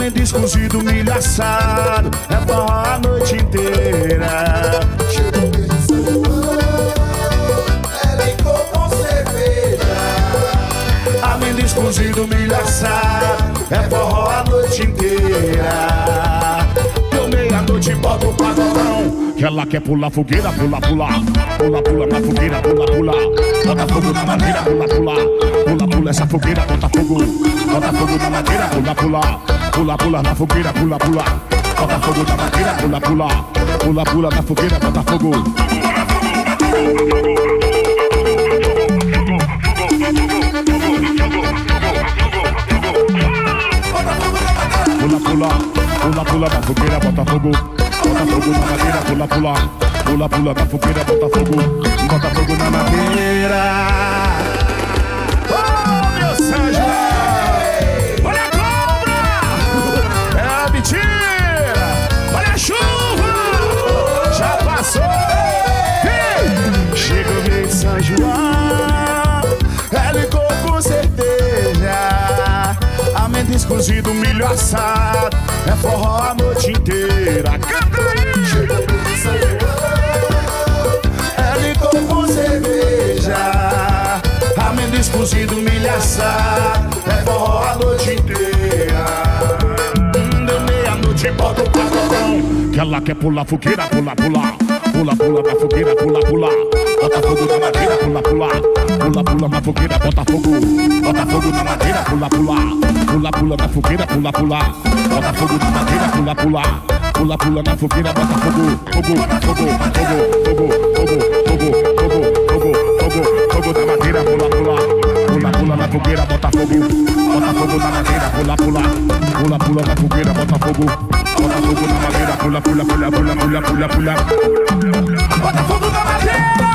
amendoim escondido, milho assado, é forró a noite inteira. Chega o mês de São João, é licor com cerveja. Amendoim escondido, milho assado, é forró a noite inteira. Deu meia-noite, bota o pagodão, que ela quer pular fogueira, pula, pula. Pula, pula na fogueira, pula, pula. Bota fogo na madeira, pula, pula. Pula, pula essa fogueira, bota fogo. Bota fogo na madeira, pula, pula. Pula, pula na fogueira, pula, pula. Bota fogo na madeira, pula, pula. Pula, pula na fogueira, bota fogo. Pula, pula. Pula, pula na fogueira, bota fogo. Bota fogo na madeira, pula, pula. Pula, pula na fogueira, bota fogo. Bota fogo na madeira. Oh, meu São João! Olha a cobra! É mentira! Olha a chuva! Já passou! Ei! Chega o mês de São João, é licor com cerveja, amendoim escondido, milho assado, é forró a noite inteira. Canta aí! Chega o mês de São João, É licor com cerveja, amendoim escondido, milho assado, é forró a noite inteira. Deu meia-noite, bota o pagodão, que ela quer pular fogueira, pula, pula. Pula, pula na fogueira, pula, pula. Bota fogo na madeira, pula, pula. Pula, pula na fogueira, bota fogo. Bota fogo na madeira, pula, pula. Pula, pula na fogueira, pula, pula. Bota fogo na madeira, pula, pula. Pula, pula na fogueira, bota fogo. Fogo, fogo, fogo, fogo, fogo, fogo, fogo, fogo, fogo, fogo na madeira, pula, pula. Pula, pula na fogueira, bota fogo. Bota fogo na madeira, pula, pula. Pula, pula na fogueira, bota fogo. Bota fogo na madeira, pula, pula, pula, pula, pula, pula, pula. Bota fogo na madeira!